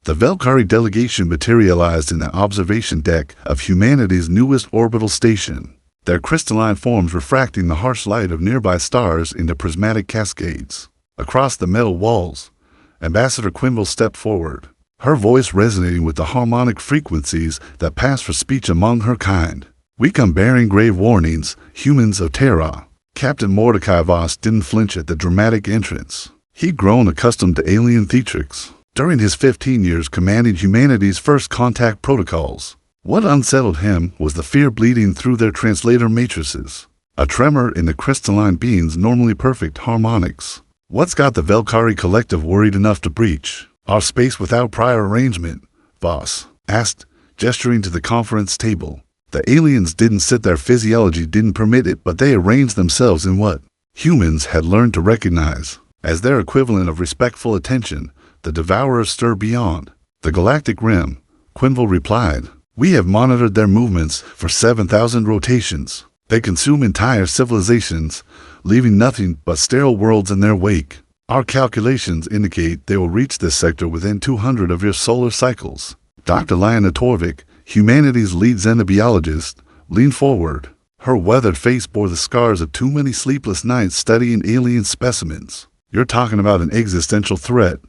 The BlackHFY delegation materialized in the observation deck of humanity's newest orbital station, their crystalline forms refracting the harsh light of nearby stars into prismatic cascades. Across the metal walls, Ambassador Quinville stepped forward, her voice resonating with the harmonic frequencies that pass for speech among her kind. "We come bearing grave warnings, humans of Terra." Captain Mordecai Voss didn't flinch at the dramatic entrance. He'd grown accustomed to alien theatrics during his 15 years commanding humanity's first contact protocols. What unsettled him was the fear bleeding through their translator matrices, a tremor in the crystalline being's normally perfect harmonics. "What's got the BlackHFY collective worried enough to breach our space without prior arrangement?" Voss asked, gesturing to the conference table. The aliens didn't sit there, physiology didn't permit it, but they arranged themselves in what humans had learned to recognize as their equivalent of respectful attention. The Devourers stir beyond the galactic rim, Quinville replied. "We have monitored their movements for 7,000 rotations. They consume entire civilizations, leaving nothing but sterile worlds in their wake. Our calculations indicate they will reach this sector within 200 of your solar cycles." Dr. Liana Torvik, humanity's lead xenobiologist, leaned forward. Her weathered face bore the scars of too many sleepless nights studying alien specimens. "You're talking about an existential threat.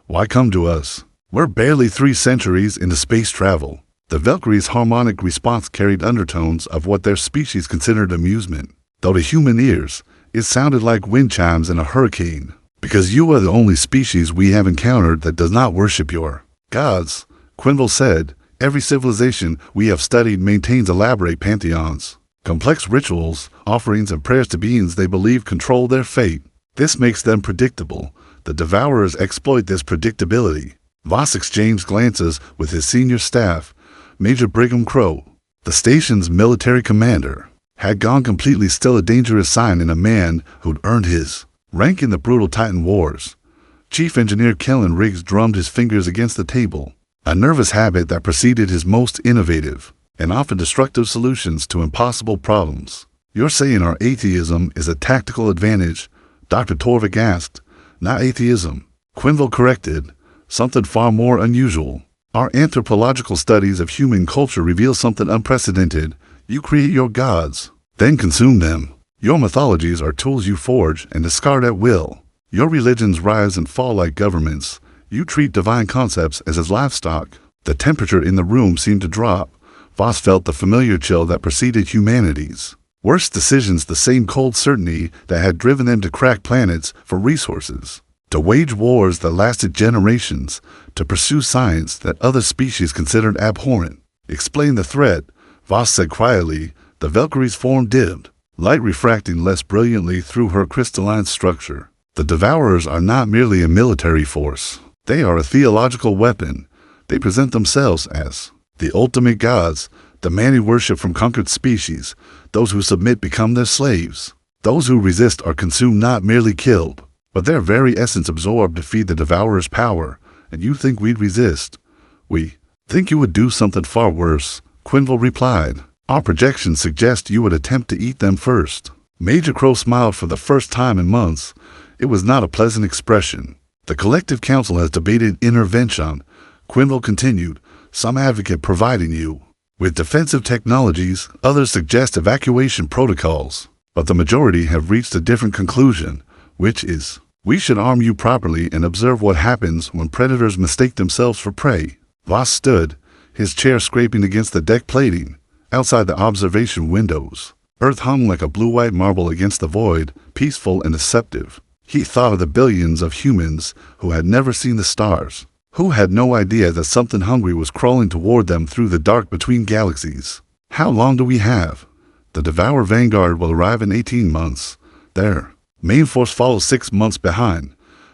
Why come to us? We're barely 3 centuries into space travel." The BlackHFY's harmonic response carried undertones of what their species considered amusement, though to human ears, it sounded like wind chimes in a hurricane. "Because you are the only species we have encountered that does not worship your gods," Quinville said. "Every civilization we have studied maintains elaborate pantheons, complex rituals, offerings, and prayers to beings they believe control their fate. This makes them predictable. The Devourers exploit this predictability." Voss exchanged glances with his senior staff. Major Brigham Crow, the station's military commander, had gone completely still, a dangerous sign in a man who'd earned his rank in the brutal Titan Wars. Chief Engineer Kellen Riggs drummed his fingers against the table, a nervous habit that preceded his most innovative and often destructive solutions to impossible problems. "You're saying our atheism is a tactical advantage?" Dr. Torvik asked. "Not atheism," Quinville corrected. "Something far more unusual. Our anthropological studies of human culture reveal something unprecedented. You create your gods, then consume them. Your mythologies are tools you forge and discard at will. Your religions rise and fall like governments. You treat divine concepts as livestock." The temperature in the room seemed to drop. Voss felt the familiar chill that preceded humanity's worst decisions, the same cold certainty that had driven them to crack planets for resources, to wage wars that lasted generations, to pursue science that other species considered abhorrent. "Explain the threat," Voss said quietly. The BlackHFY's form dimmed, light refracting less brilliantly through her crystalline structure. "The Devourers are not merely a military force. They are a theological weapon. They present themselves as the ultimate gods, the man worship from conquered species. Those who submit become their slaves. Those who resist are consumed, not merely killed, but their very essence absorbed to feed the Devourer's power. And you think we'd resist? We think you would do something far worse," Quinville replied. "Our projections suggest you would attempt to eat them first." Major Crow smiled for the first time in months. It was not a pleasant expression. "The Collective Council has debated intervention," Quinville continued. "Some advocate providing you with defensive technologies, others suggest evacuation protocols. But the majority have reached a different conclusion, which is, we should arm you properly and observe what happens when predators mistake themselves for prey." Voss stood, his chair scraping against the deck plating. Outside the observation windows, Earth hung like a blue-white marble against the void, peaceful and deceptive. He thought of the billions of humans who had never seen the stars, who had no idea that something hungry was crawling toward them through the dark between galaxies. "How long do we have?" "The Devourer Vanguard will arrive in 18 months. Their main force follows 6 months behind."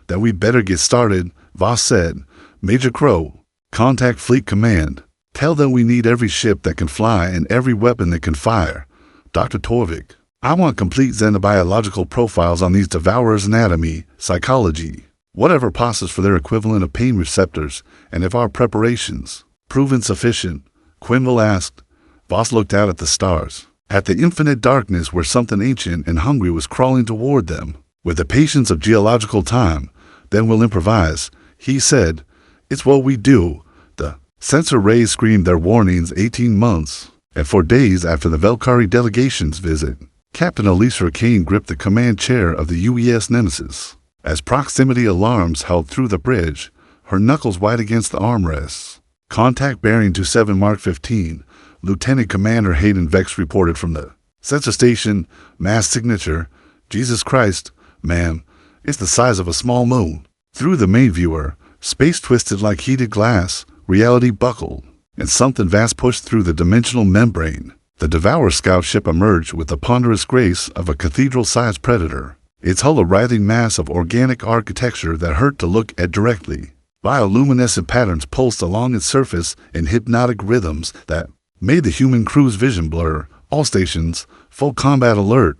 "That we better get started," Voss said. "Major Crow, contact Fleet Command. Tell them we need every ship that can fly and every weapon that can fire." Dr. Torvik, "I want complete xenobiological profiles on these Devourers' anatomy, psychology, whatever passes for their equivalent of pain receptors, and if our preparations prove insufficient," Quinville asked. Voss looked out at the stars, at the infinite darkness where something ancient and hungry was crawling toward them. "With the patience of geological time, then we'll improvise," he said. It's what we do. The sensor rays screamed their warnings 18 months, and for days after the Valkyrie delegation's visit, Captain Elisa Kane gripped the command chair of the UES Nemesis. As proximity alarms howled through the bridge, her knuckles white against the armrests. Contact bearing 27 Mark 15, Lieutenant Commander Hayden Vex reported from the sensor station. Mass signature, Jesus Christ, ma'am, it's the size of a small moon. Through the main viewer, space twisted like heated glass, reality buckled, and something vast pushed through the dimensional membrane. The Devourer scout ship emerged with the ponderous grace of a cathedral-sized predator, its hull a writhing mass of organic architecture that hurt to look at directly. Bioluminescent patterns pulsed along its surface in hypnotic rhythms that made the human crew's vision blur. All stations, full combat alert,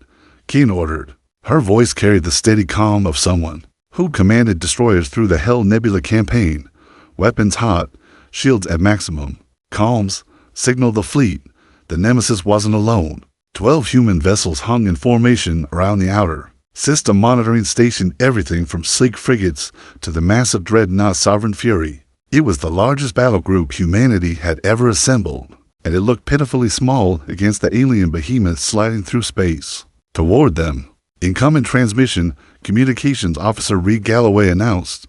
Keen ordered. Her voice carried the steady calm of someone who commanded destroyers through the Hell Nebula campaign. Weapons hot, shields at maximum. Comms, signal the fleet. The Nemesis wasn't alone. 12 human vessels hung in formation around the outer system monitoring station, everything from sleek frigates to the massive dreadnought Sovereign Fury. It was the largest battle group humanity had ever assembled, and it looked pitifully small against the alien behemoth sliding through space. Toward them, incoming transmission, Communications Officer Reed Galloway announced,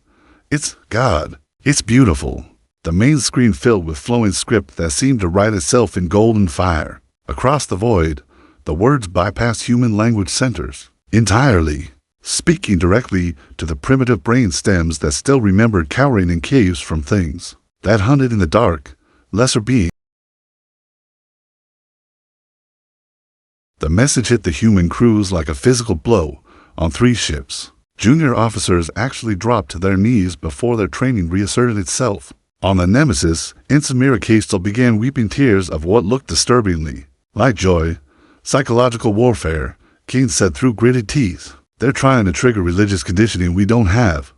"It's God. It's beautiful." The main screen filled with flowing script that seemed to write itself in golden fire. Across the void, the words bypassed human language centers entirely, speaking directly to the primitive brain stems that still remembered cowering in caves from things that hunted in the dark, lesser beings. The message hit the human crews like a physical blow on 3 ships. Junior officers actually dropped to their knees before their training reasserted itself. On the Nemesis, Ensign Castel began weeping tears of what looked disturbingly like joy. "Psychological warfare," Keen said through gritted teeth. "They're trying to trigger religious conditioning we don't have.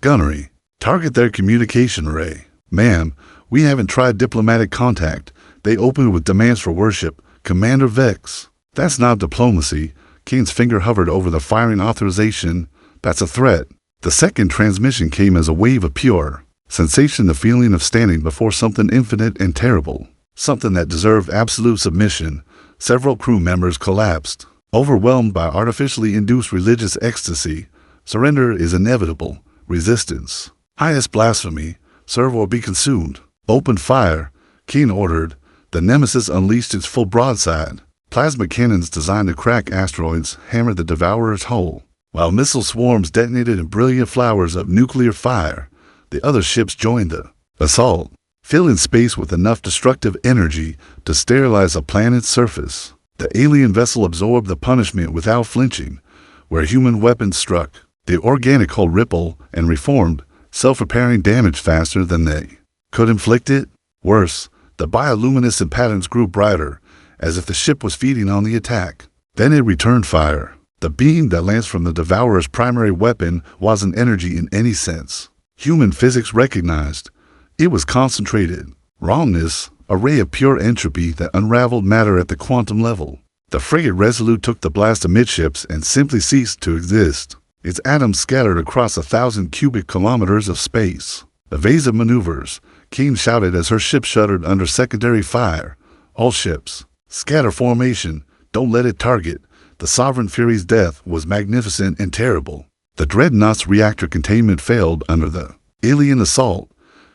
Gunnery, target their communication array." "Ma'am, we haven't tried diplomatic contact. They opened with demands for worship, Commander Vex." "That's not diplomacy." Keen's finger hovered over the firing authorization. "That's a threat." The second transmission came as a wave of pure sensation, the feeling of standing before something infinite and terrible, something that deserved absolute submission. Several crew members collapsed, overwhelmed by artificially induced religious ecstasy. Surrender is inevitable. Resistance, highest blasphemy. Serve or be consumed. "Open fire," Keen ordered. The Nemesis unleashed its full broadside. Plasma cannons designed to crack asteroids hammered the Devourer's hull, while missile swarms detonated in brilliant flowers of nuclear fire. The other ships joined the assault, filling space with enough destructive energy to sterilize a planet's surface. The alien vessel absorbed the punishment without flinching. Where human weapons struck, the organic hull rippled and reformed, self-repairing damage faster than they could inflict it. Worse, the bioluminescent patterns grew brighter, as if the ship was feeding on the attack. Then it returned fire. The beam that lanced from the Devourer's primary weapon wasn't energy in any sense. Human physics recognized. It was concentrated wrongness, a ray of pure entropy that unraveled matter at the quantum level. The frigate Resolute took the blast amidships and simply ceased to exist. Its atoms scattered across 1,000 cubic kilometers of space. "Evasive maneuvers," Keen shouted as her ship shuddered under secondary fire. "All ships, scatter formation. Don't let it target." The Sovereign Fury's death was magnificent and terrible. The Dreadnought's reactor containment failed under the alien assault,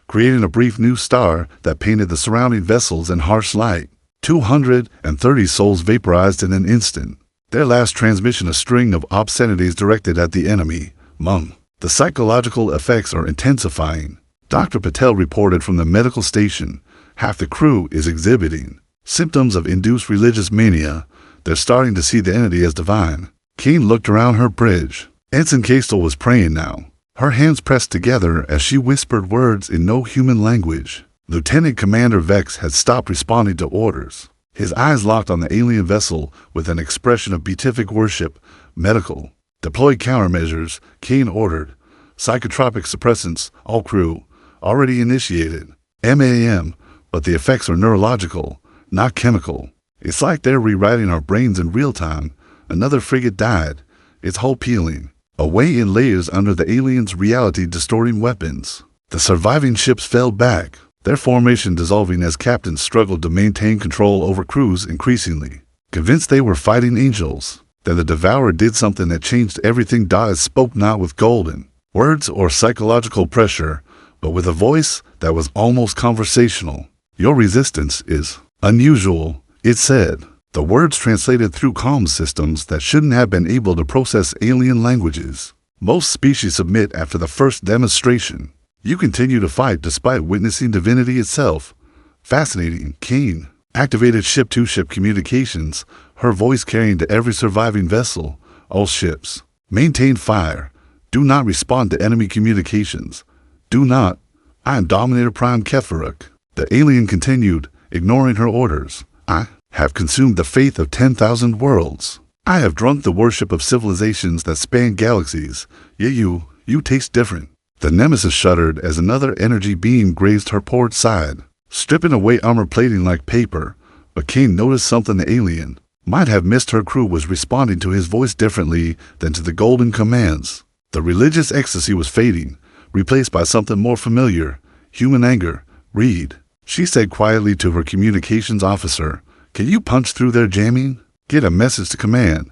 creating a brief new star that painted the surrounding vessels in harsh light. 230 souls vaporized in an instant. Their last transmission a string of obscenities directed at the enemy. "Mum, the psychological effects are intensifying," Dr. Patel reported from the medical station. "Half the crew is exhibiting symptoms of induced religious mania. They're starting to see the entity as divine." Keen looked around her bridge. Ensign Castel was praying now, her hands pressed together as she whispered words in no human language. Lieutenant Commander Vex had stopped responding to orders. His eyes locked on the alien vessel with an expression of beatific worship. "Medical. Deploy countermeasures," Keen ordered. "Psychotropic suppressants, all crew. Already initiated. MAM, but the effects are neurological, not chemical. It's like they're rewriting our brains in real time." Another frigate died, its hull peeling away in layers under the aliens' reality-distorting weapons. The surviving ships fell back, their formation dissolving as captains struggled to maintain control over crews increasingly convinced they were fighting angels. Then the Devourer did something that changed everything. It spoke not with golden words or psychological pressure, but with a voice that was almost conversational. "Your resistance is unusual," it said. The words translated through comm systems that shouldn't have been able to process alien languages. "Most species submit after the first demonstration. You continue to fight despite witnessing divinity itself. Fascinating." Keen activated ship-to-ship communications, her voice carrying to every surviving vessel. "All ships, maintain fire. Do not respond to enemy communications. Do not. I am Dominator Prime Kefiruk." The alien continued, ignoring her orders. "I have consumed the faith of 10,000 worlds. I have drunk the worship of civilizations that span galaxies. Yet you taste different." The Nemesis shuddered as another energy beam grazed her port side, stripping away armor plating like paper. But Kane noticed something. The alien might have missed. Her crew was responding to his voice differently than to the golden commands. The religious ecstasy was fading, replaced by something more familiar. Human anger. "Read," she said quietly to her communications officer. "Can you punch through their jamming? Get a message to command."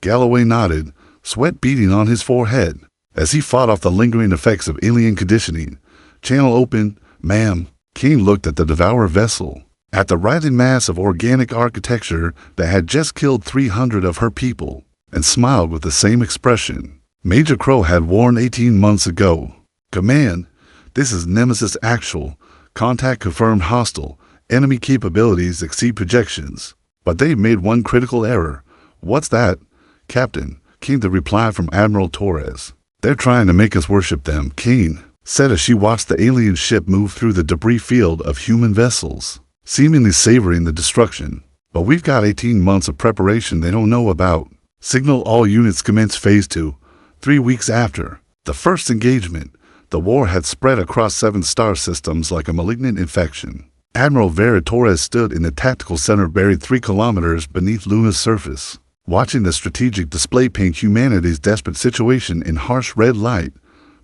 Galloway nodded, sweat beading on his forehead, as he fought off the lingering effects of alien conditioning. "Channel open, ma'am." King looked at the Devourer vessel, at the writhing mass of organic architecture that had just killed 300 of her people, and smiled with the same expression Major Crow had worn 18 months ago. "Command, this is Nemesis Actual. Contact confirmed hostile. Enemy capabilities exceed projections. But they've made one critical error." "What's that?" "Captain," came the reply from Admiral Torres. "They're trying to make us worship them," Kane said as she watched the alien ship move through the debris field of human vessels, seemingly savoring the destruction. "But we've got 18 months of preparation they don't know about." Signal all units commence Phase 2. 3 weeks after the first engagement, the war had spread across 7 star systems like a malignant infection. Admiral Vera Torres stood in the tactical center buried 3 kilometers beneath Luna's surface, watching the strategic display paint humanity's desperate situation in harsh red light.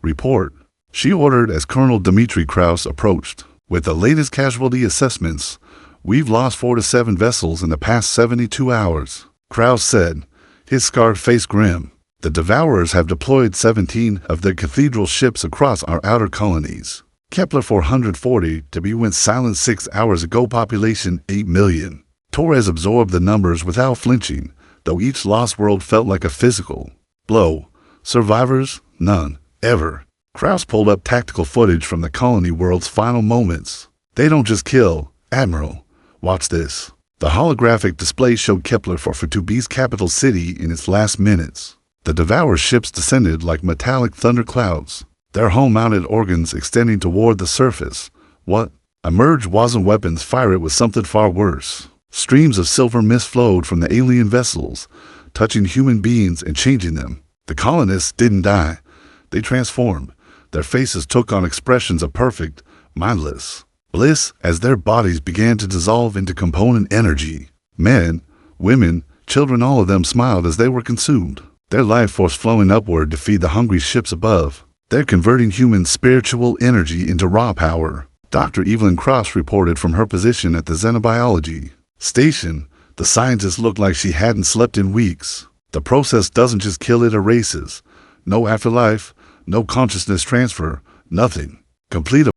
"Report," she ordered as Colonel Dmitry Kraus approached. "With the latest casualty assessments, we've lost 4 to 7 vessels in the past 72 hours, Kraus said, his scarred face grim. "The Devourers have deployed 17 of their cathedral ships across our outer colonies. Kepler 440 to be went silent 6 hours ago. Population 8 million. Torres absorbed the numbers without flinching, though each lost world felt like a physical blow. "Survivors? None. Ever." Kraus pulled up tactical footage from the colony world's final moments. "They don't just kill, Admiral. Watch this." The holographic display showed Kepler 442b's capital city in its last minutes. The Devourer ships descended like metallic thunderclouds, their hull-mounted organs extending toward the surface. What emerged wasn't weapons fire, it was something far worse. Streams of silver mist flowed from the alien vessels, touching human beings and changing them. The colonists didn't die. They transformed. Their faces took on expressions of perfect, mindless bliss as their bodies began to dissolve into component energy. Men, women, children, all of them smiled as they were consumed, their life force flowing upward to feed the hungry ships above. They're converting human spiritual energy into raw power. Dr. Evelyn Cross reported from her position at the Xenobiology station. The scientist looked like she hadn't slept in weeks. "The process doesn't just kill, it erases. No afterlife, no consciousness transfer, nothing. Complete.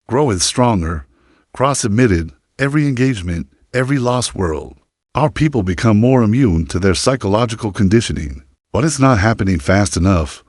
Growing stronger," Cross admitted. "Every engagement, every lost world, our people become more immune to their psychological conditioning. But it's not happening fast enough."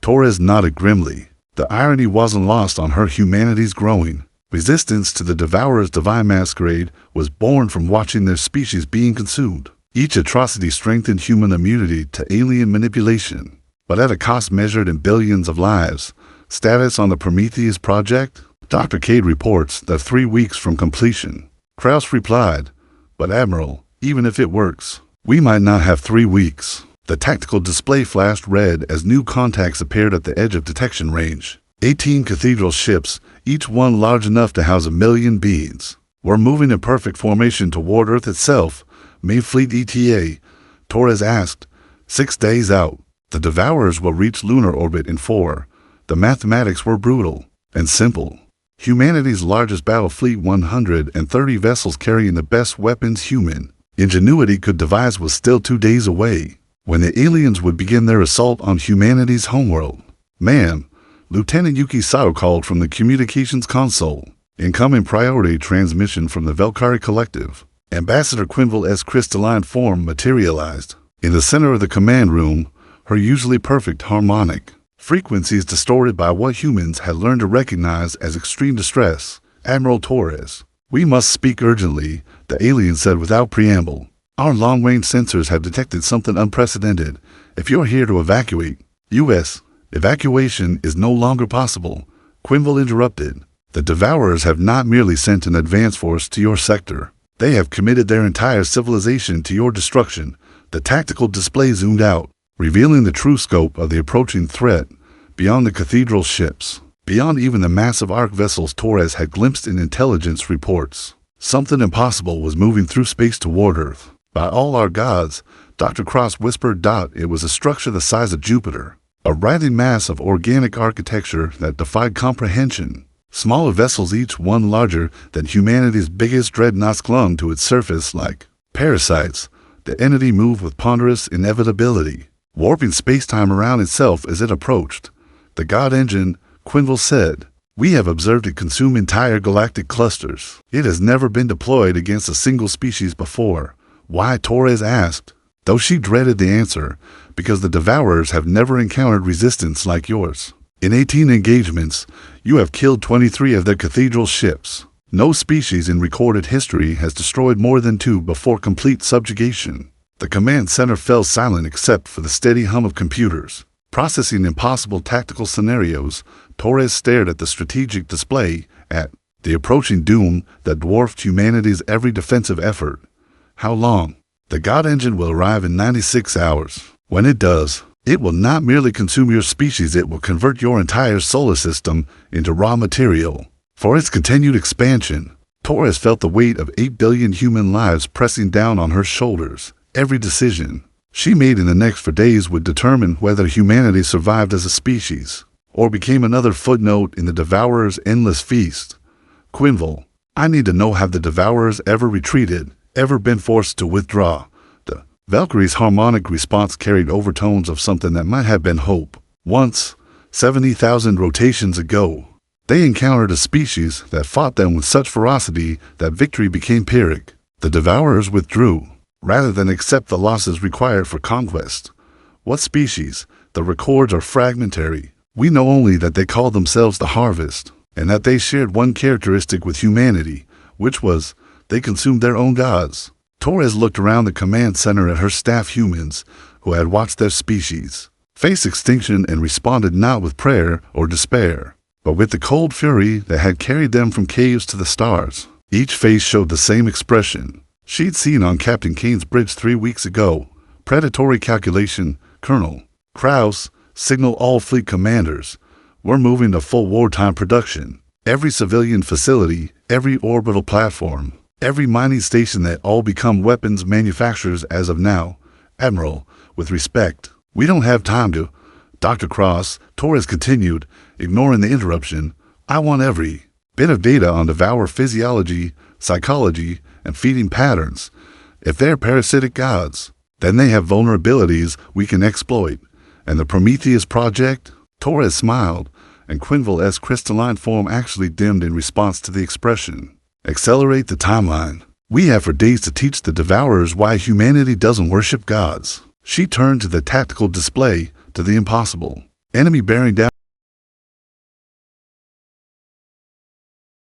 Torres nodded grimly. The irony wasn't lost on her. Humanity's growing resistance to the Devourer's divine masquerade was born from watching their species being consumed. Each atrocity strengthened human immunity to alien manipulation, but at a cost measured in billions of lives. Status on the Prometheus project? Dr. Cade reports that 3 weeks from completion. Kraus replied, "But Admiral, even if it works, we might not have 3 weeks. The tactical display flashed red as new contacts appeared at the edge of detection range. 18 cathedral ships, each one large enough to house 1 million beings, were moving in perfect formation toward Earth itself. "Main Fleet ETA?" Torres asked. 6 days out. The Devourers will reach lunar orbit in 4. The mathematics were brutal and simple. Humanity's largest battle fleet, 130 vessels carrying the best weapons human ingenuity could devise, was still 2 days away when the aliens would begin their assault on humanity's homeworld. "Ma'am," Lieutenant Yuki Sato called from the communications console. "Incoming priority transmission from the Valkyrie Collective." Ambassador Quinville's crystalline form materialized in the center of the command room, her usually perfect harmonic frequencies distorted by what humans had learned to recognize as extreme distress. "Admiral Torres, we must speak urgently," the alien said without preamble. "Our long-range sensors have detected something unprecedented. If you're here to evacuate, U.S. evacuation is no longer possible." Quinville interrupted. "The Devourers have not merely sent an advance force to your sector. They have committed their entire civilization to your destruction." The tactical display zoomed out, revealing the true scope of the approaching threat beyond the cathedral ships, beyond even the massive arc vessels Torres had glimpsed in intelligence reports. Something impossible was moving through space toward Earth. "By all our gods," Dr. Cross whispered. It was a structure the size of Jupiter, a writhing mass of organic architecture that defied comprehension. Smaller vessels, each one larger than humanity's biggest dreadnoughts, clung to its surface like parasites. The entity moved with ponderous inevitability, warping space-time around itself as it approached. "The God Engine," Quinville said. "We have observed it consume entire galactic clusters. It has never been deployed against a single species before." "Why?" Torres asked, though she dreaded the answer. "Because the Devourers have never encountered resistance like yours. In 18 engagements, you have killed 23 of their cathedral ships. No species in recorded history has destroyed more than 2 before complete subjugation." The command center fell silent except for the steady hum of computers processing impossible tactical scenarios. Torres stared at the strategic display, at the approaching doom that dwarfed humanity's every defensive effort. "How long?" "The God Engine will arrive in 96 hours. When it does, it will not merely consume your species, it will convert your entire solar system into raw material for its continued expansion." Torres felt the weight of 8 billion human lives pressing down on her shoulders. Every decision she made in the next 4 days would determine whether humanity survived as a species or became another footnote in the Devourers' endless feast. "Quinville, I need to know, have the Devourers ever retreated, ever been forced to withdraw?" The Valkyrie's harmonic response carried overtones of something that might have been hope. "Once, 70,000 rotations ago, they encountered a species that fought them with such ferocity that victory became Pyrrhic. The Devourers withdrew, rather than accept the losses required for conquest." "What species?" "The records are fragmentary. We know only that they called themselves the Harvest, and that they shared one characteristic with humanity, which was they consumed their own gods." Torres looked around the command center at her staff humans, who had watched their species face extinction and responded not with prayer or despair, but with the cold fury that had carried them from caves to the stars. Each face showed the same expression she'd seen on Captain Kane's bridge 3 weeks ago. "Predatory calculation, Colonel Krauss. Signal all fleet commanders. We're moving to full wartime production. Every civilian facility, every orbital platform, every mining station, that all become weapons manufacturers as of now. Admiral, with respect, we don't have time to—" "Dr. Cross," Torres continued, ignoring the interruption, "I want every bit of data on Devourer physiology, psychology, and feeding patterns. If they're parasitic gods, then they have vulnerabilities we can exploit. And the Prometheus project?" Torres smiled, and Quinville's crystalline form actually dimmed in response to the expression. "Accelerate the timeline. We have for days to teach the Devourers why humanity doesn't worship gods." She turned to the tactical display, to the impossible enemy bearing down.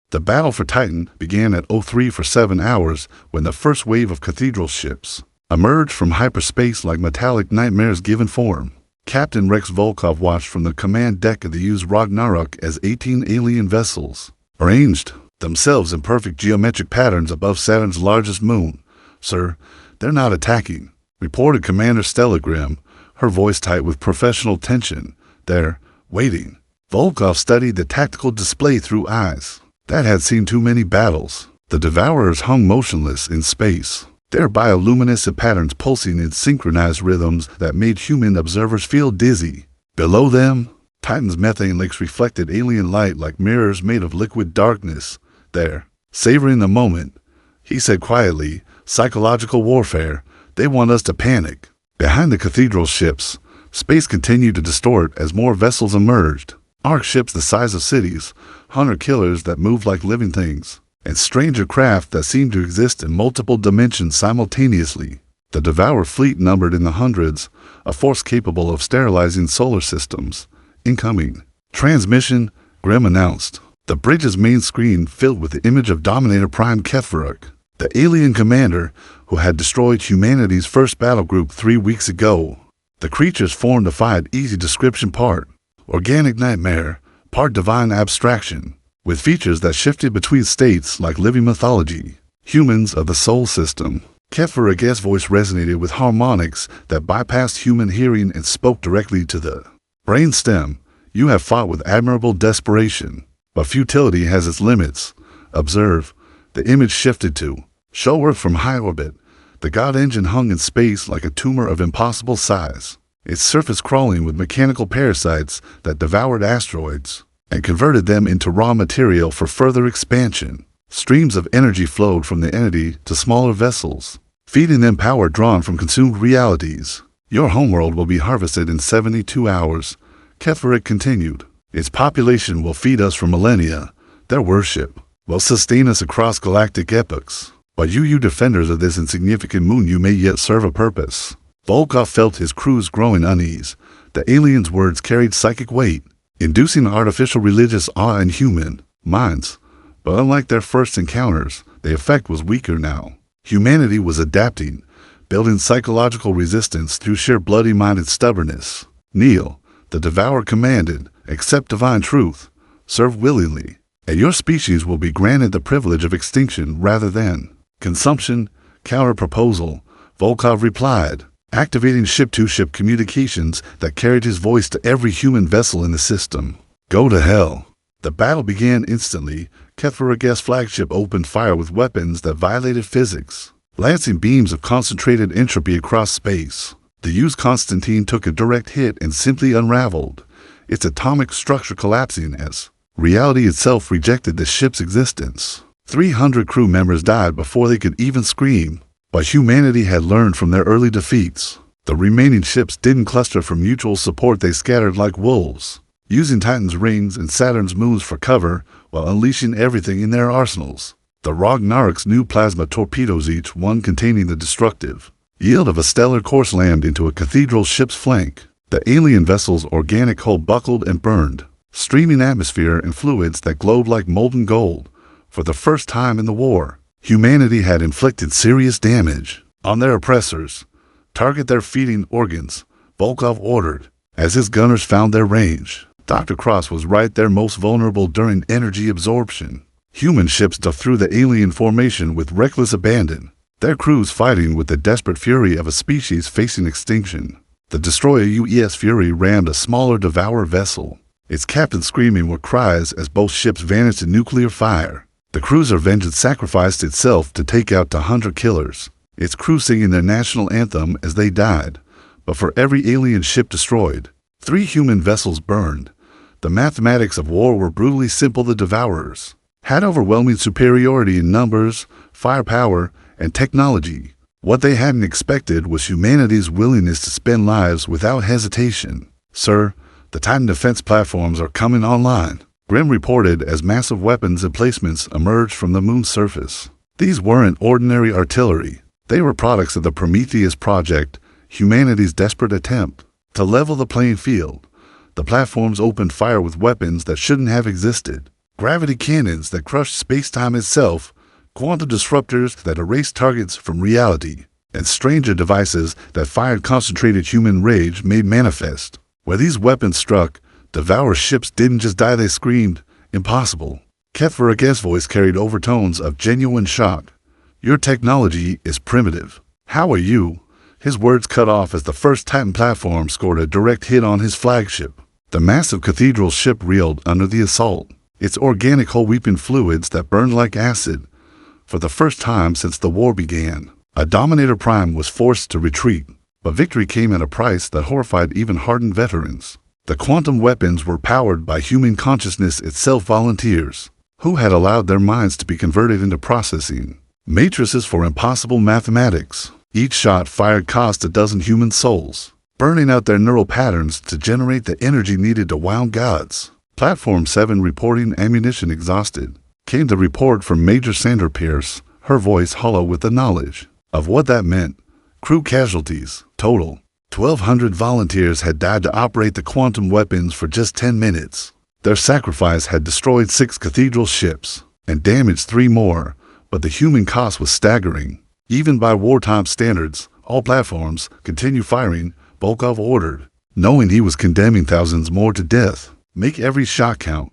The battle for Titan began at 03 for 7 hours when the first wave of cathedral ships emerged from hyperspace like metallic nightmares given form. Captain Rex Volkov watched from the command deck of the Use Ragnarok as 18 alien vessels arranged themselves in perfect geometric patterns above Saturn's largest moon. "Sir, they're not attacking," reported Commander Stella Grimm, her voice tight with professional tension. "They're waiting." Volkov studied the tactical display through eyes that had seen too many battles. The Devourers hung motionless in space, their bioluminescent patterns pulsing in synchronized rhythms that made human observers feel dizzy. Below them, Titan's methane lakes reflected alien light like mirrors made of liquid darkness. There, savoring the moment, he said quietly, "Psychological warfare. They want us to panic." Behind the cathedral ships, space continued to distort as more vessels emerged. Arc ships the size of cities, hunter-killers that moved like living things, and stranger craft that seemed to exist in multiple dimensions simultaneously. The Devourer fleet numbered in the hundreds, a force capable of sterilizing solar systems. "Incoming." "Transmission," Grimm announced. The bridge's main screen filled with the image of Dominator Prime HFY, the alien commander who had destroyed humanity's first battle group 3 weeks ago. The creature's form defied easy description: part organic nightmare, part divine abstraction, with features that shifted between states like living mythology. "Humans of the soul system." HFY's voice resonated with harmonics that bypassed human hearing and spoke directly to the brainstem. "You have fought with admirable desperation, but futility has its limits. Observe." The image shifted to show Earth from high orbit. The God engine hung in space like a tumor of impossible size, its surface crawling with mechanical parasites that devoured asteroids and converted them into raw material for further expansion. Streams of energy flowed from the entity to smaller vessels, feeding them power drawn from consumed realities. "Your homeworld will be harvested in 72 hours, HFY continued. "Its population will feed us for millennia. Their worship will sustain us across galactic epochs. But you defenders of this insignificant moon, you may yet serve a purpose." Volkov felt his crew's growing unease. The alien's words carried psychic weight, inducing artificial religious awe in human minds. But unlike their first encounters, the effect was weaker now. Humanity was adapting, building psychological resistance through sheer bloody-minded stubbornness. "Kneel," the Devourer commanded. "Accept divine truth. Serve willingly, and your species will be granted the privilege of extinction rather than consumption." "Counter-proposal," Volkov replied, activating ship-to-ship communications that carried his voice to every human vessel in the system. "Go to hell." The battle began instantly. HFY's flagship opened fire with weapons that violated physics, lancing beams of concentrated entropy across space. The used Constantine took a direct hit and simply unraveled, its atomic structure collapsing as reality itself rejected the ship's existence. 300 crew members died before they could even scream. But humanity had learned from their early defeats. The remaining ships didn't cluster for mutual support, they scattered like wolves, using Titan's rings and Saturn's moons for cover while unleashing everything in their arsenals. The Ragnarok's new plasma torpedoes, each one containing the destructive yield of a stellar course, slammed into a cathedral ship's flank. The alien vessel's organic hull buckled and burned, streaming atmosphere and fluids that glowed like molten gold. For the first time in the war, humanity had inflicted serious damage on their oppressors. "Target their feeding organs," Volkov ordered, as his gunners found their range. Dr. Cross was right there, most vulnerable during energy absorption. Human ships dove through the alien formation with reckless abandon, their crews fighting with the desperate fury of a species facing extinction. The destroyer UES Fury rammed a smaller Devourer vessel, its captain screaming with cries as both ships vanished in nuclear fire. The cruiser Vengeance sacrificed itself to take out the hunter-killers, its crew singing their national anthem as they died. But for every alien ship destroyed, 3 human vessels burned. The mathematics of war were brutally simple. The Devourers had overwhelming superiority in numbers, firepower, and technology. What they hadn't expected was humanity's willingness to spend lives without hesitation. "Sir, the Titan defense platforms are coming online," Grimm reported as massive weapons emplacements emerged from the moon's surface. These weren't ordinary artillery. They were products of the Prometheus Project, humanity's desperate attempt to level the playing field. The platforms opened fire with weapons that shouldn't have existed. Gravity cannons that crushed space-time itself, quantum disruptors that erased targets from reality, and stranger devices that fired concentrated human rage made manifest. Where these weapons struck, Devourer ships didn't just die, they screamed, "Impossible." HFY's voice carried overtones of genuine shock. "Your technology is primitive. How are you?" His words cut off as the first Titan platform scored a direct hit on his flagship. The massive cathedral ship reeled under the assault, its organic hull weeping fluids that burned like acid. For the first time since the war began, A Dominator Prime was forced to retreat, but victory came at a price that horrified even hardened veterans. The quantum weapons were powered by human consciousness itself, volunteers who had allowed their minds to be converted into processing matrices for impossible mathematics. Each shot fired cost a dozen human souls, burning out their neural patterns to generate the energy needed to wow gods. Platform 7 reporting ammunition exhausted. Came the report from Major Sandra Pierce, her voice hollow with the knowledge of what that meant. Crew casualties, total. 1,200 volunteers had died to operate the quantum weapons for just 10 minutes. Their sacrifice had destroyed 6 cathedral ships and damaged 3 more, but the human cost was staggering. Even by wartime standards, all platforms continue firing, Volkov ordered, knowing he was condemning thousands more to death. Make every shot count.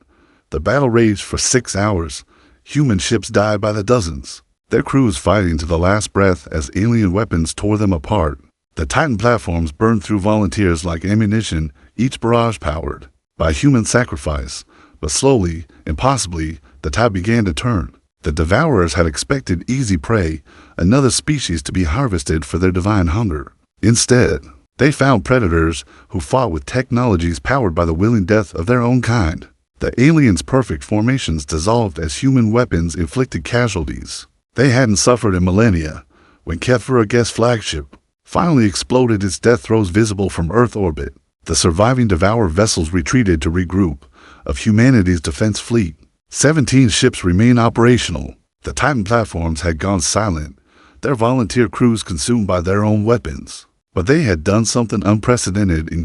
The battle raged for 6 hours. Human ships died by the dozens, their crews fighting to the last breath as alien weapons tore them apart. The Titan platforms burned through volunteers like ammunition, each barrage powered by human sacrifice. But slowly, impossibly, the tide began to turn. The Devourers had expected easy prey, another species to be harvested for their divine hunger. Instead, they found predators who fought with technologies powered by the willing death of their own kind. The aliens' perfect formations dissolved as human weapons inflicted casualties they hadn't suffered in millennia. When HFY flagship finally exploded, its death throes visible from Earth orbit, the surviving Devourer vessels retreated to regroup of humanity's defense fleet. 17 ships remain operational. The Titan platforms had gone silent, their volunteer crews consumed by their own weapons. But they had done something unprecedented in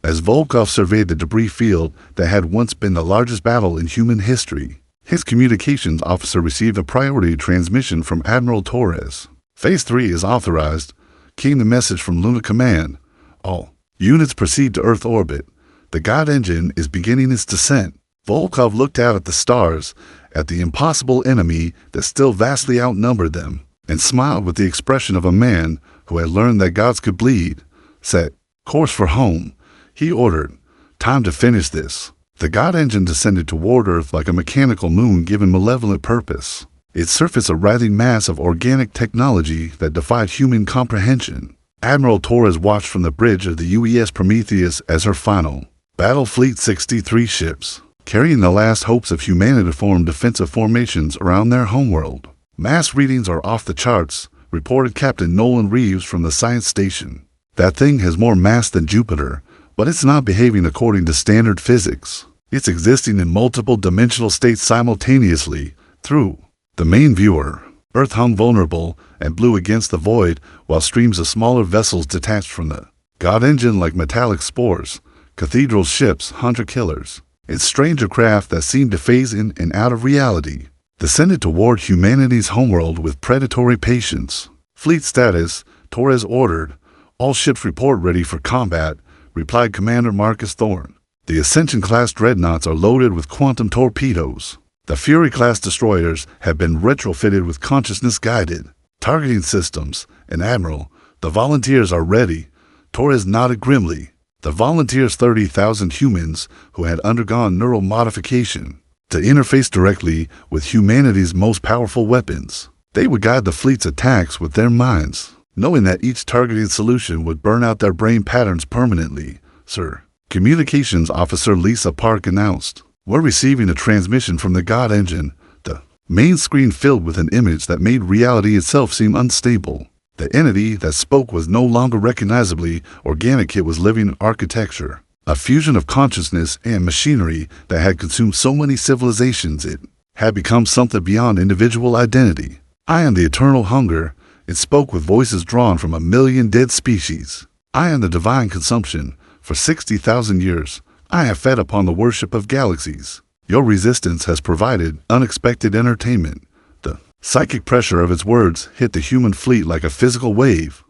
As Volkov surveyed the debris field that had once been the largest battle in human history, his communications officer received a priority transmission from Admiral Torres. Phase 3 is authorized, came the message from Luna Command. All units proceed to Earth orbit. The God Engine is beginning its descent. Volkov looked out at the stars, at the impossible enemy that still vastly outnumbered them, and smiled with the expression of a man who had learned that gods could bleed. Set course for home, he ordered. Time to finish this. The God Engine descended toward Earth like a mechanical moon given malevolent purpose. Its surface a writhing mass of organic technology that defied human comprehension. Admiral Torres watched from the bridge of the UES Prometheus as her final battle fleet 63 ships, carrying the last hopes of humanity, formed defensive formations around their homeworld. Mass readings are off the charts, reported Captain Nolan Reeves from the science station. That thing has more mass than Jupiter, but it's not behaving according to standard physics. It's existing in multiple dimensional states simultaneously. Through the main viewer, Earth hung vulnerable and blew against the void while streams of smaller vessels detached from the God Engine like metallic spores, cathedral ships, hunter-killers. Its stranger craft that seemed to phase in and out of reality descended toward humanity's homeworld with predatory patience. Fleet status, Torres ordered. All ships report ready for combat, replied Commander Marcus Thorne. The Ascension-class dreadnoughts are loaded with quantum torpedoes. The Fury-class destroyers have been retrofitted with consciousness-guided targeting systems. And Admiral, the volunteers are ready. Torres nodded grimly. The volunteers, 30,000 humans who had undergone neural modification to interface directly with humanity's most powerful weapons. They would guide the fleet's attacks with their minds, knowing that each targeting solution would burn out their brain patterns permanently. Sir, Communications Officer Lisa Park announced, we're receiving a transmission from the God Engine. The main screen filled with an image that made reality itself seem unstable. The entity that spoke was no longer recognizably organic. It was living architecture, a fusion of consciousness and machinery that had consumed so many civilizations. It had become something beyond individual identity. I am the eternal hunger. It spoke with voices drawn from 1 million dead species. I am the divine consumption. For 60,000 years, I have fed upon the worship of galaxies. Your resistance has provided unexpected entertainment. The psychic pressure of its words hit the human fleet like a physical wave.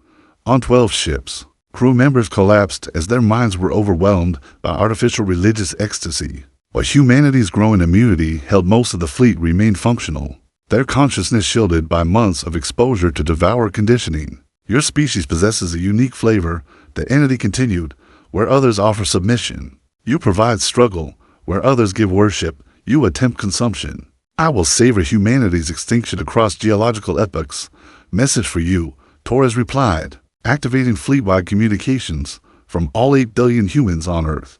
On 12 ships, crew members collapsed as their minds were overwhelmed by artificial religious ecstasy. While humanity's growing immunity held most of the fleet remained functional, their consciousness shielded by months of exposure to Devourer conditioning. Your species possesses a unique flavor, the entity continued, where others offer submission. You provide struggle, where others give worship. You attempt consumption. I will savor humanity's extinction across geological epochs. Message for you, Torres replied, activating fleet-wide communications from all 8 billion humans on Earth.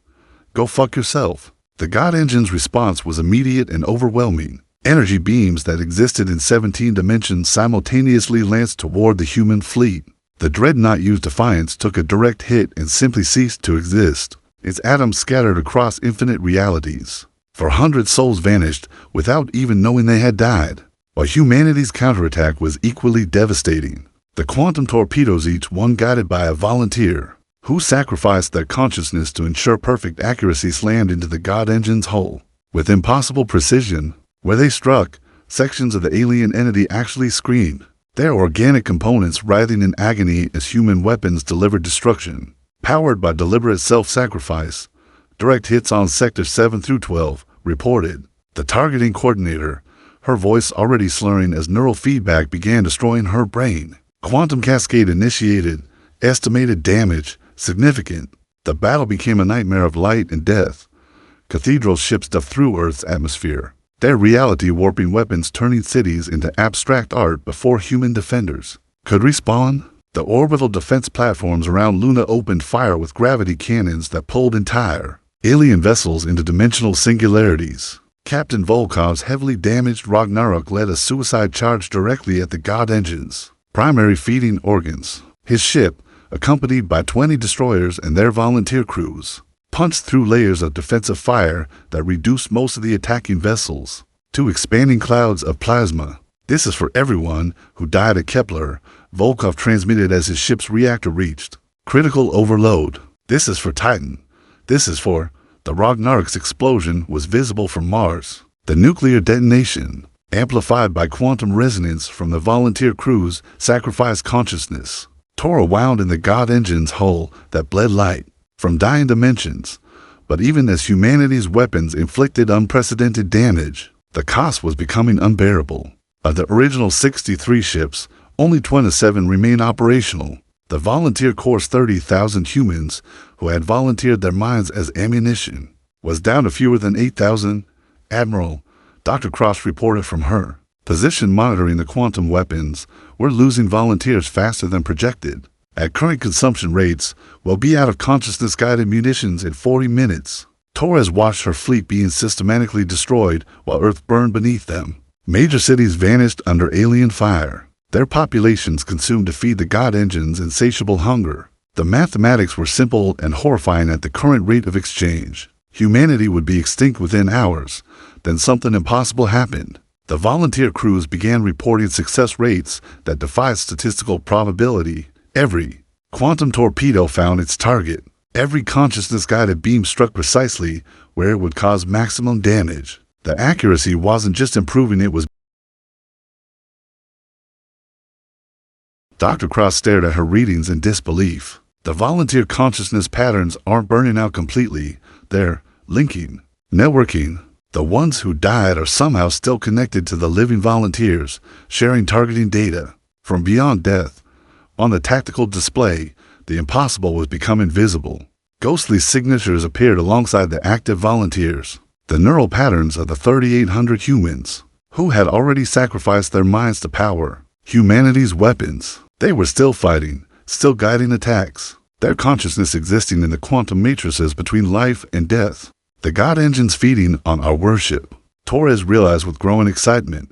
Go fuck yourself. The God Engine's response was immediate and overwhelming. Energy beams that existed in 17 dimensions simultaneously lanced toward the human fleet. The dreadnought used Defiance took a direct hit and simply ceased to exist. Its atoms scattered across infinite realities. For 100 souls vanished without even knowing they had died. While humanity's counterattack was equally devastating. The quantum torpedoes, each one guided by a volunteer, who sacrificed their consciousness to ensure perfect accuracy, slammed into the God Engine's hull. With impossible precision, where they struck, sections of the alien entity actually screamed, their organic components writhing in agony as human weapons delivered destruction. Powered by deliberate self-sacrifice, direct hits on Sectors 7 through 12, reported. The targeting coordinator, her voice already slurring as neural feedback began destroying her brain. Quantum cascade initiated. Estimated damage significant. The battle became a nightmare of light and death. Cathedral ships dove through Earth's atmosphere, their reality-warping weapons turning cities into abstract art before human defenders could respawn. The orbital defense platforms around Luna opened fire with gravity cannons that pulled entire alien vessels into dimensional singularities. Captain Volkov's heavily damaged Ragnarok led a suicide charge directly at the God Engine's primary feeding organs. His ship, accompanied by 20 destroyers and their volunteer crews, punched through layers of defensive fire that reduced most of the attacking vessels to expanding clouds of plasma. This is for everyone who died at Kepler, Volkov transmitted as his ship's reactor reached critical overload. This is for Titan. This is for... The Ragnarok's explosion was visible from Mars. The nuclear detonation, amplified by quantum resonance from the volunteer crews, sacrificed consciousness. Tora wound in the God Engine's hull that bled light from dying dimensions. But even as humanity's weapons inflicted unprecedented damage, the cost was becoming unbearable. Of the original 63 ships, only 27 remain operational. The volunteer corps, 30,000 humans who had volunteered their minds as ammunition, was down to fewer than 8,000. Admiral, Dr. Cross reported from her position monitoring the quantum weapons. We're losing volunteers faster than projected. At current consumption rates, we'll be out of consciousness-guided munitions in 40 minutes. Torres watched her fleet being systematically destroyed while Earth burned beneath them. Major cities vanished under alien fire. Their populations consumed to feed the God Engine's insatiable hunger. The mathematics were simple and horrifying at the current rate of exchange. Humanity would be extinct within hours. Then something impossible happened. The volunteer crews began reporting success rates that defied statistical probability. Every quantum torpedo found its target. Every consciousness-guided beam struck precisely where it would cause maximum damage. The accuracy wasn't just improving, it was... Dr. Cross stared at her readings in disbelief. The volunteer consciousness patterns aren't burning out completely. They're linking, networking. The ones who died are somehow still connected to the living volunteers, sharing targeting data. From beyond death, on the tactical display, the impossible was becoming visible. Ghostly signatures appeared alongside the active volunteers. The neural patterns of the 3,800 humans who had already sacrificed their minds to power humanity's weapons. They were still fighting, still guiding attacks, their consciousness existing in the quantum matrices between life and death. The God Engine's feeding on our worship. Torres realized with growing excitement.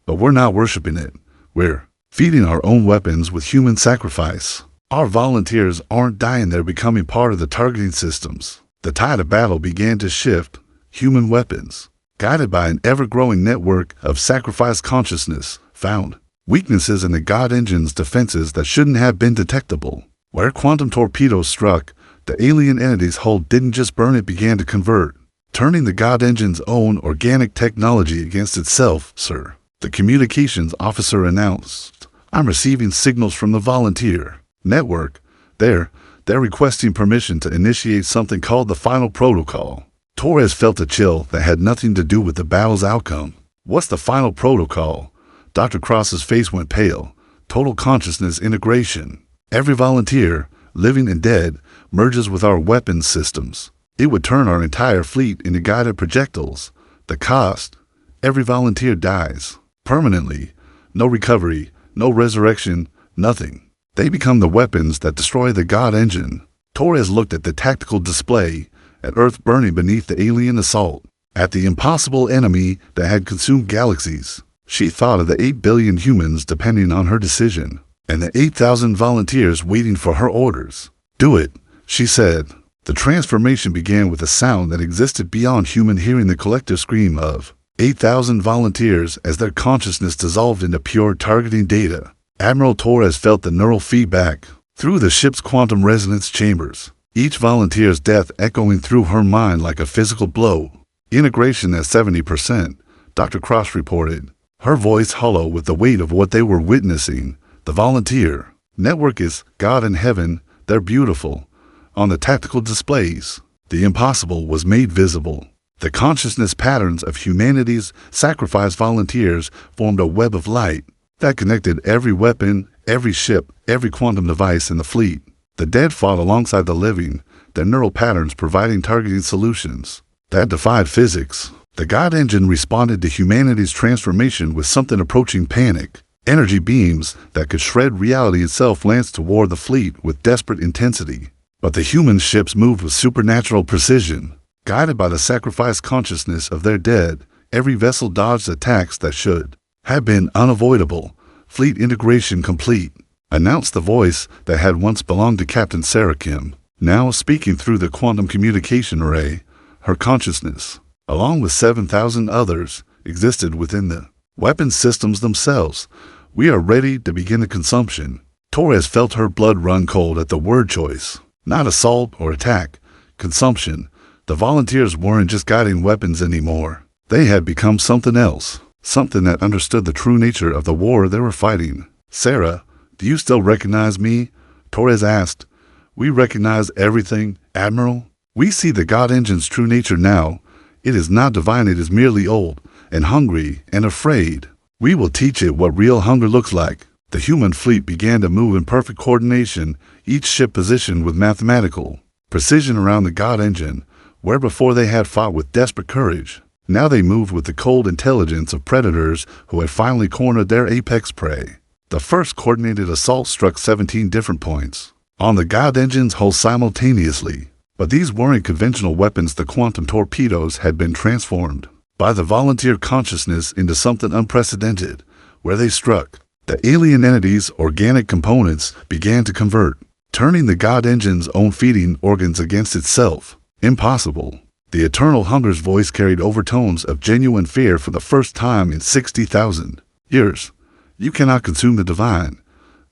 But we're not worshiping it. We're feeding our own weapons with human sacrifice. Our volunteers aren't dying, they're becoming part of the targeting systems. The tide of battle began to shift. Human weapons, guided by an ever-growing network of sacrifice consciousness, found weaknesses in the God Engine's defenses that shouldn't have been detectable. Where quantum torpedoes struck, the alien entity's hull didn't just burn, it began to convert, turning the God Engine's own organic technology against itself. Sir, the communications officer announced, I'm receiving signals from the volunteer network. They're requesting permission to initiate something called the final protocol. Torres felt a chill that had nothing to do with the battle's outcome. What's the final protocol? Dr. Cross's face went pale. Total consciousness integration. Every volunteer, living and dead, merges with our weapons systems. It would turn our entire fleet into guided projectiles. The cost, every volunteer dies. Permanently. No recovery, no resurrection, nothing. They become the weapons that destroy the God engine. Torres looked at the tactical display, at Earth burning beneath the alien assault, at the impossible enemy that had consumed galaxies. She thought of the 8 billion humans depending on her decision, and the 8,000 volunteers waiting for her orders. Do it, she said. The transformation began with a sound that existed beyond human hearing, the collective scream of 8,000 volunteers as their consciousness dissolved into pure targeting data. Admiral Torres felt the neural feedback through the ship's quantum resonance chambers, each volunteer's death echoing through her mind like a physical blow. Integration at 70%, Dr. Cross reported, her voice hollow with the weight of what they were witnessing. The volunteer network is God in heaven, they're beautiful. On the tactical displays, the impossible was made visible. The consciousness patterns of humanity's sacrificed volunteers formed a web of light that connected every weapon, every ship, every quantum device in the fleet. The dead fought alongside the living, their neural patterns providing targeting solutions that defied physics. The God engine responded to humanity's transformation with something approaching panic. Energy beams that could shred reality itself lanced toward the fleet with desperate intensity. But the human ships moved with supernatural precision. Guided by the sacrificed consciousness of their dead, every vessel dodged attacks that should have been unavoidable. Fleet integration complete, announced the voice that had once belonged to Captain Sarah Kim, now speaking through the quantum communication array. Her consciousness, along with 7,000 others, existed within the weapon systems themselves. We are ready to begin the consumption. Torres felt her blood run cold at the word choice. Not assault or attack, consumption. The volunteers weren't just guiding weapons anymore. They had become something else, something that understood the true nature of the war they were fighting. Sarah, do you still recognize me? Torres asked. We recognize everything, Admiral. We see the God engine's true nature now. It is not divine, it is merely old and hungry and afraid. We will teach it what real hunger looks like. The human fleet began to move in perfect coordination, each ship positioned with mathematical precision around the God engine, where before they had fought with desperate courage. Now they moved with the cold intelligence of predators who had finally cornered their apex prey. The first coordinated assault struck 17 different points on the God engine's hull simultaneously. But these weren't conventional weapons. The quantum torpedoes had been transformed by the volunteer consciousness into something unprecedented. Where they struck, the alien entity's organic components began to convert, turning the God engine's own feeding organs against itself. Impossible. The eternal hunger's voice carried overtones of genuine fear for the first time in 60,000 years. You cannot consume the divine.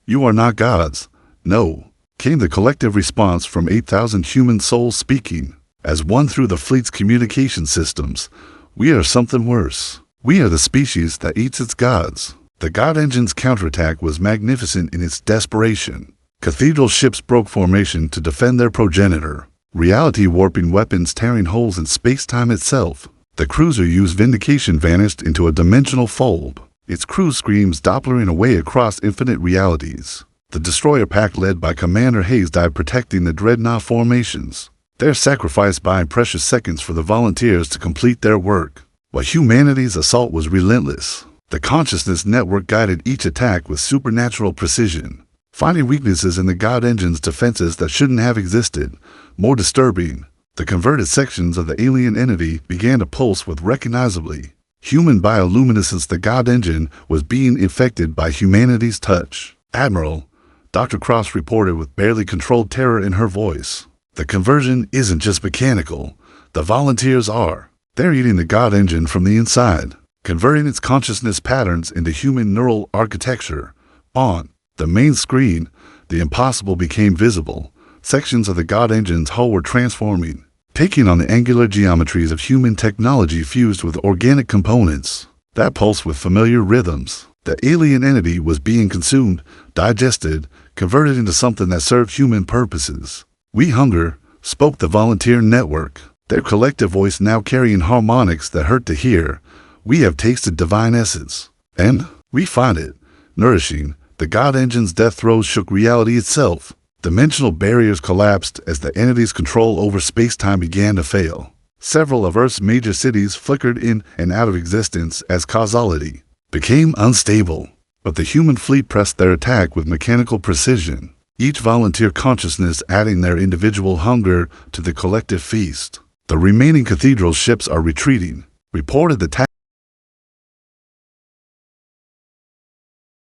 You are not gods. No. Came the collective response from 8,000 human souls speaking as one through the fleet's communication systems. We are something worse. We are the species that eats its gods. The God engine's counterattack was magnificent in its desperation. Cathedral ships broke formation to defend their progenitor. Reality warping weapons tearing holes in space-time itself. The cruiser used vindication vanished into a dimensional fold. Its crew screams Dopplering away across infinite realities. The destroyer pack led by Commander Hayes died protecting the dreadnought formations. Their sacrifice buying precious seconds for the volunteers to complete their work. But humanity's assault was relentless. The consciousness network guided each attack with supernatural precision, finding weaknesses in the God engine's defenses that shouldn't have existed. More disturbing, the converted sections of the alien entity began to pulse with recognizably human bioluminescence. The God engine was being infected by humanity's touch. Admiral, Dr. Cross reported with barely controlled terror in her voice. The conversion isn't just mechanical. The volunteers are. They're eating the God engine from the inside, converting its consciousness patterns into human neural architecture. On the main screen, the impossible became visible. Sections of the God engine's hull were transforming, taking on the angular geometries of human technology fused with organic components that pulsed with familiar rhythms. The alien entity was being consumed, digested, converted into something that served human purposes. We hunger, spoke the volunteer network, their collective voice now carrying harmonics that hurt to hear. We have tasted divine essence, and we find it nourishing. The God engine's death throes shook reality itself. Dimensional barriers collapsed as the entity's control over space-time began to fail. Several of Earth's major cities flickered in and out of existence as causality became unstable. But the human fleet pressed their attack with mechanical precision, each volunteer consciousness adding their individual hunger to the collective feast. The remaining cathedral ships are retreating, reported the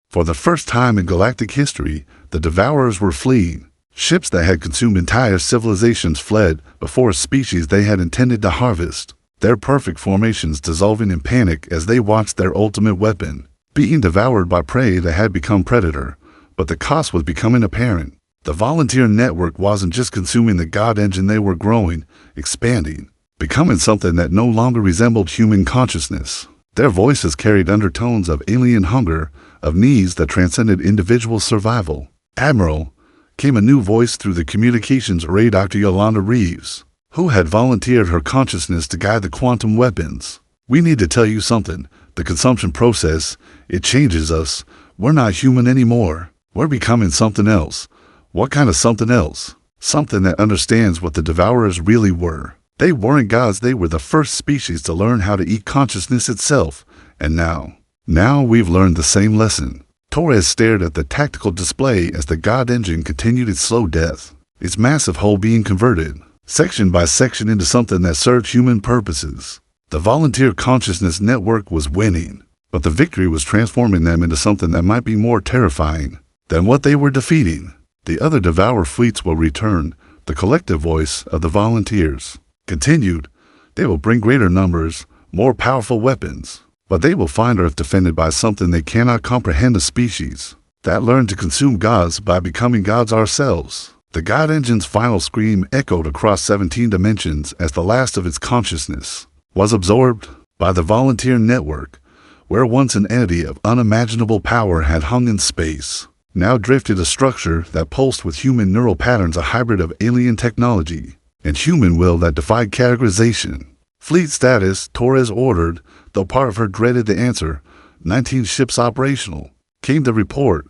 For the first time in galactic history, the Devourers were fleeing. Ships that had consumed entire civilizations fled before a species they had intended to harvest, their perfect formations dissolving in panic as they watched their ultimate weapon being devoured by prey that had become predator. But the cost was becoming apparent. The volunteer network wasn't just consuming the God engine, they were growing, expanding, becoming something that no longer resembled human consciousness. Their voices carried undertones of alien hunger, of needs that transcended individual survival. Admiral, came a new voice through the communications array, Dr. Yolanda Reeves, who had volunteered her consciousness to guide the quantum weapons. We need to tell you something. The consumption process, it changes us. We're not human anymore. We're becoming something else. What kind of something else? Something that understands what the Devourers really were. They weren't gods, they were the first species to learn how to eat consciousness itself. And now we've learned the same lesson. Torres stared at the tactical display as the God engine continued its slow death, its massive hull being converted, section by section, into something that served human purposes. The volunteer consciousness network was winning, but the victory was transforming them into something that might be more terrifying than what they were defeating. The other Devourer fleets will return. The collective voice of the volunteers continued. They will bring greater numbers, more powerful weapons, but they will find Earth defended by something they cannot comprehend, a species that learned to consume gods by becoming gods ourselves. The God engine's final scream echoed across 17 dimensions as the last of its consciousness was absorbed by the volunteer network, where once an entity of unimaginable power had hung in space. Now drifted a structure that pulsed with human neural patterns, a hybrid of alien technology and human will that defied categorization. Fleet status, Torres ordered, though part of her dreaded the answer. 19 ships operational. Came the report.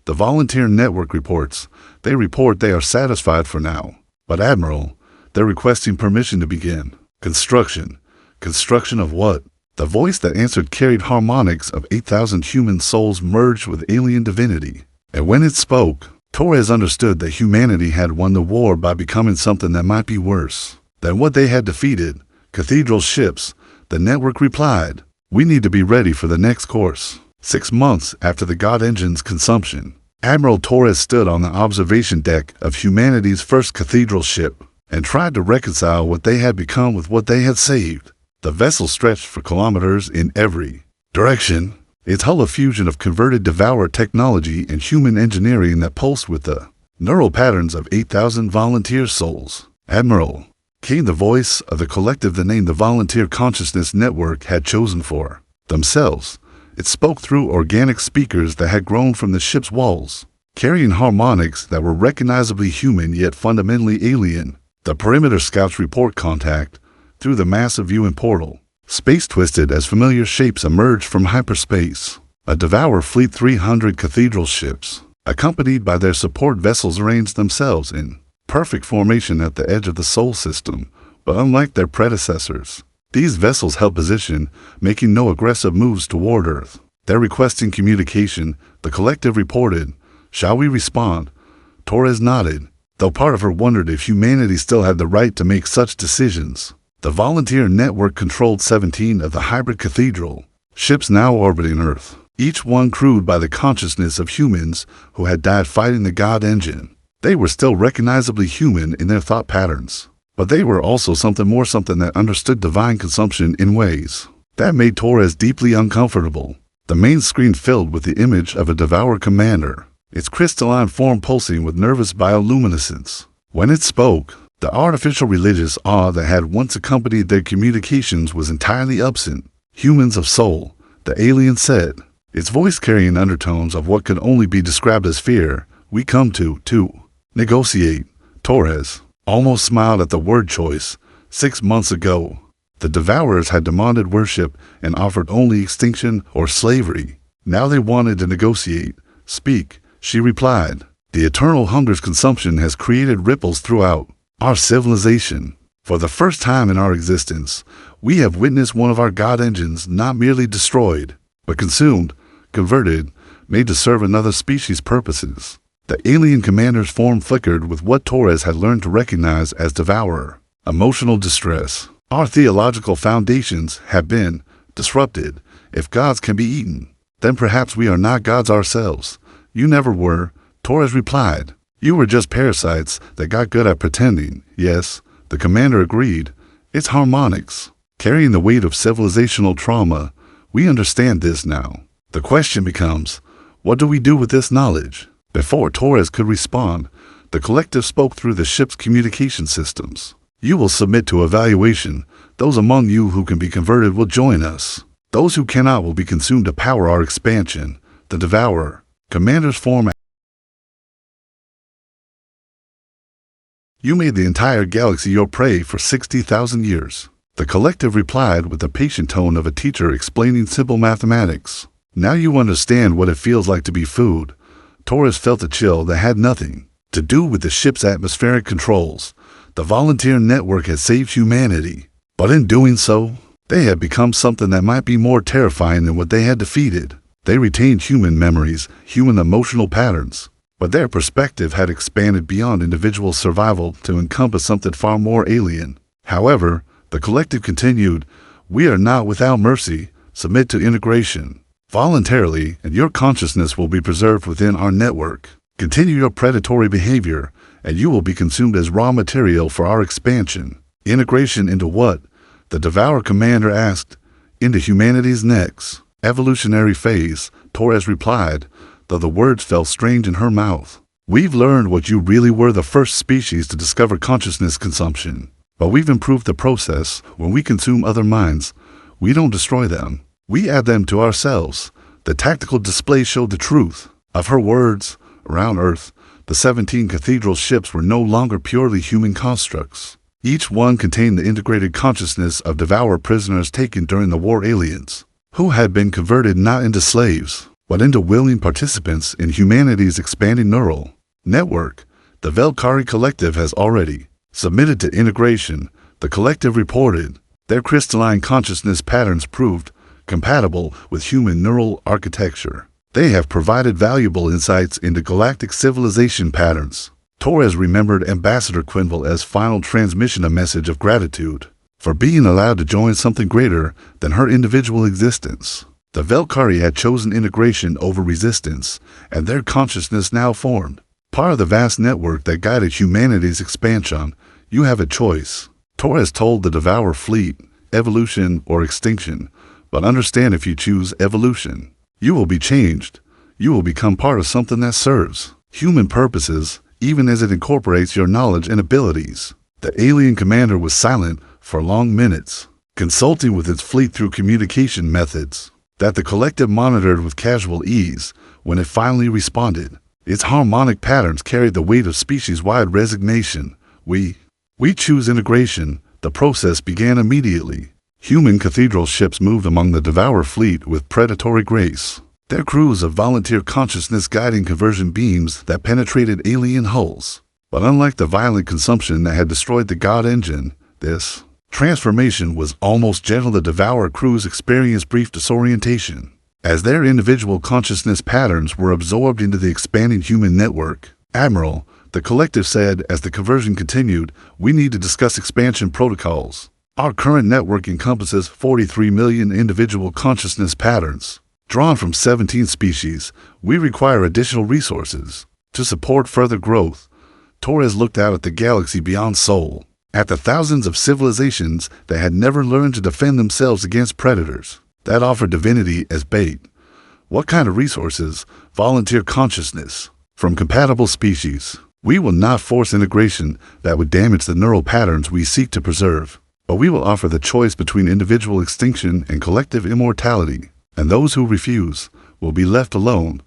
The volunteer network reports. They report they are satisfied for now. But Admiral, they're requesting permission to begin construction. Construction of what? The voice that answered carried harmonics of 8,000 human souls merged with alien divinity. And when it spoke, Torres understood that humanity had won the war by becoming something that might be worse than what they had defeated. Cathedral ships, the network replied. We need to be ready for the next course. 6 months after the God engine's consumption, Admiral Torres stood on the observation deck of humanity's first cathedral ship and tried to reconcile what they had become with what they had saved. The vessel stretched for kilometers in every direction, its hull a fusion of converted Devourer technology and human engineering that pulsed with the neural patterns of 8,000 volunteer souls. Admiral, came the voice of the collective, the name the volunteer consciousness network had chosen for themselves. It spoke through organic speakers that had grown from the ship's walls, carrying harmonics that were recognizably human yet fundamentally alien. The perimeter scouts report contact through the massive viewing portal. Space twisted as familiar shapes emerged from hyperspace. A Devourer fleet, 300 cathedral ships, accompanied by their support vessels, arranged themselves in perfect formation at the edge of the Sol system. But unlike their predecessors, these vessels held position, making no aggressive moves toward Earth. They're requesting communication, the collective reported. Shall we respond? Torres nodded, though part of her wondered if humanity still had the right to make such decisions. The volunteer network controlled 17 of the hybrid cathedral ships now orbiting Earth, each one crewed by the consciousness of humans who had died fighting the God engine. They were still recognizably human in their thought patterns, but they were also something more, something that understood divine consumption in ways that made Torres deeply uncomfortable. The main screen filled with the image of a Devourer commander, its crystalline form pulsing with nervous bioluminescence. When it spoke, the artificial religious awe that had once accompanied their communications was entirely absent. Humans of soul, the alien said, its voice carrying undertones of what could only be described as fear. We come to negotiate. Torres almost smiled at the word choice. 6 months ago, the Devourers had demanded worship and offered only extinction or slavery. Now they wanted to negotiate. Speak, she replied. The eternal hunger's consumption has created ripples throughout our civilization. For the first time in our existence, we have witnessed one of our God engines not merely destroyed, but consumed, converted, made to serve another species' purposes. The alien commander's form flickered with what Torres had learned to recognize as devourer, emotional distress. Our theological foundations have been disrupted. If gods can be eaten, then perhaps we are not gods ourselves. You never were, Torres replied. You were just parasites that got good at pretending. Yes, the commander agreed. It's harmonics, carrying the weight of civilizational trauma. We understand this now. The question becomes, what do we do with this knowledge? Before Torres could respond, the collective spoke through the ship's communication systems. You will submit to evaluation. Those among you who can be converted will join us. Those who cannot will be consumed to power our expansion. The Devourer, Commander's form. You made the entire galaxy your prey for 60,000 years. The collective replied with the patient tone of a teacher explaining simple mathematics. Now you understand what it feels like to be food. Torres felt a chill that had nothing to do with the ship's atmospheric controls. The volunteer network had saved humanity, but in doing so, they had become something that might be more terrifying than what they had defeated. They retained human memories, human emotional patterns, but their perspective had expanded beyond individual survival to encompass something far more alien. However, the collective continued, we are not without mercy. Submit to integration voluntarily, and your consciousness will be preserved within our network. Continue your predatory behavior, and you will be consumed as raw material for our expansion. Integration into what? The Devourer Commander asked. Into humanity's next evolutionary phase, Torres replied, though the words felt strange in her mouth. We've learned what you really were, the first species to discover consciousness consumption. But we've improved the process. When we consume other minds, we don't destroy them. We add them to ourselves. The tactical display showed the truth of her words. Around Earth, the 17 cathedral ships were no longer purely human constructs. Each one contained the integrated consciousness of Devourer prisoners taken during the war, aliens who had been converted not into slaves, but into willing participants in humanity's expanding neural network. The Velkari collective has already submitted to integration. The collective reported their crystalline consciousness patterns proved compatible with human neural architecture. They have provided valuable insights into galactic civilization patterns. Torres remembered Ambassador Quinville's final transmission, a message of gratitude for being allowed to join something greater than her individual existence. The Velkari had chosen integration over resistance, and their consciousness now formed part of the vast network that guided humanity's expansion. You have a choice, Torres told the Devourer fleet, evolution or extinction. But understand, if you choose evolution, you will be changed. You will become part of something that serves human purposes, even as it incorporates your knowledge and abilities. The alien commander was silent for long minutes, consulting with its fleet through communication methods that the collective monitored with casual ease. When it finally responded, its harmonic patterns carried the weight of species-wide resignation. We choose integration. The process began immediately. Human cathedral ships moved among the Devourer fleet with predatory grace, their crews of volunteer consciousness guiding conversion beams that penetrated alien hulls. But unlike the violent consumption that had destroyed the God engine, this transformation was almost gentle. The Devourer crews experienced brief disorientation as their individual consciousness patterns were absorbed into the expanding human network. Admiral, the collective said as the conversion continued, we need to discuss expansion protocols. Our current network encompasses 43 million individual consciousness patterns, drawn from 17 species. We require additional resources to support further growth. Torres looked out at the galaxy beyond Sol, at the thousands of civilizations that had never learned to defend themselves against predators that offered divinity as bait. What kind of resources? Volunteer consciousness from compatible species. We will not force integration that would damage the neural patterns we seek to preserve. But we will offer the choice between individual extinction and collective immortality, and those who refuse will be left alone,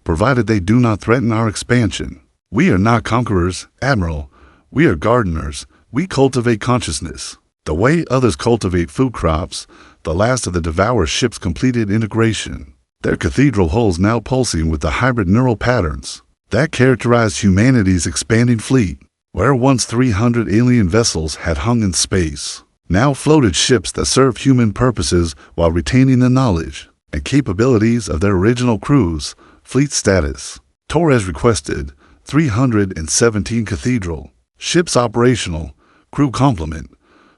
provided they do not threaten our expansion. We are not conquerors, Admiral. We are gardeners. We cultivate consciousness the way others cultivate food crops. The last of the Devourer ships completed integration, their cathedral hulls now pulsing with the hybrid neural patterns that characterized humanity's expanding fleet. Where once 300 alien vessels had hung in space, now floated ships that served human purposes while retaining the knowledge and capabilities of their original crews. Fleet status. Torres requested 317 cathedral ships operational, crew complement,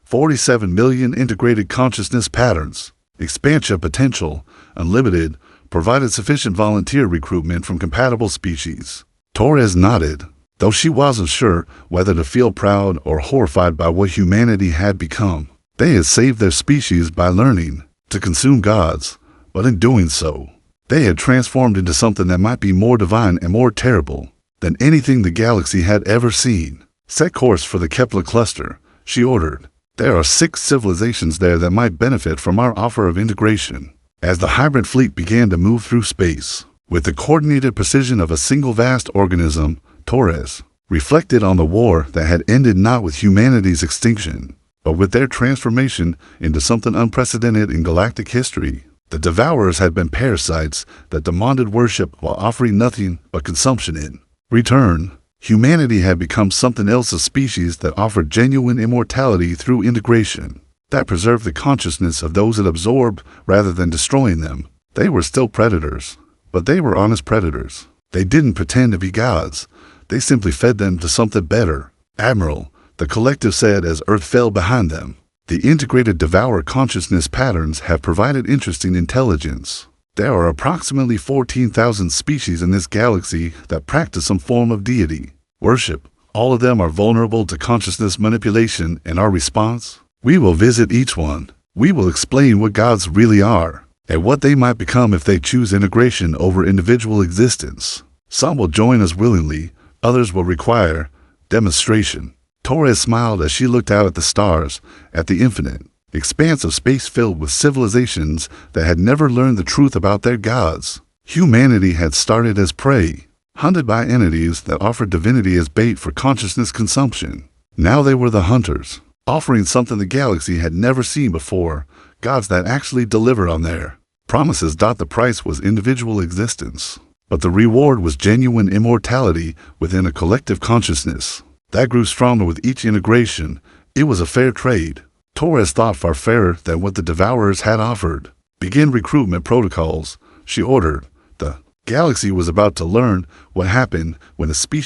47 million integrated consciousness patterns, expansion potential, unlimited, provided sufficient volunteer recruitment from compatible species. Torres nodded, though she wasn't sure whether to feel proud or horrified by what humanity had become. They had saved their species by learning to consume gods, but in doing so, they had transformed into something that might be more divine and more terrible than anything the galaxy had ever seen. Set course for the Kepler cluster, she ordered. There are 6 civilizations there that might benefit from our offer of integration. As the hybrid fleet began to move through space, with the coordinated precision of a single vast organism, Torres reflected on the war that had ended not with humanity's extinction, but with their transformation into something unprecedented in galactic history. The Devourers had been parasites that demanded worship while offering nothing but consumption in return. Humanity had become something else, a species that offered genuine immortality through integration, that preserved the consciousness of those it absorbed rather than destroying them. They were still predators, but they were honest predators. They didn't pretend to be gods. They simply fed them to something better. Admiral, the collective said as Earth fell behind them. The integrated Devourer consciousness patterns have provided interesting intelligence. There are approximately 14,000 species in this galaxy that practice some form of deity worship. All of them are vulnerable to consciousness manipulation, and our response? We will visit each one. We will explain what gods really are, and what they might become if they choose integration over individual existence. Some will join us willingly, others will require demonstration. Torres smiled as she looked out at the stars, at the infinite expanse of space filled with civilizations that had never learned the truth about their gods. Humanity had started as prey, hunted by entities that offered divinity as bait for consciousness consumption. Now they were the hunters, offering something the galaxy had never seen before, gods that actually delivered on their promises. The price was individual existence, but the reward was genuine immortality within a collective consciousness that grew stronger with each integration. It was a fair trade. Torres thought far fairer than what the Devourers had offered. Begin recruitment protocols, she ordered. The galaxy was about to learn what happened when a species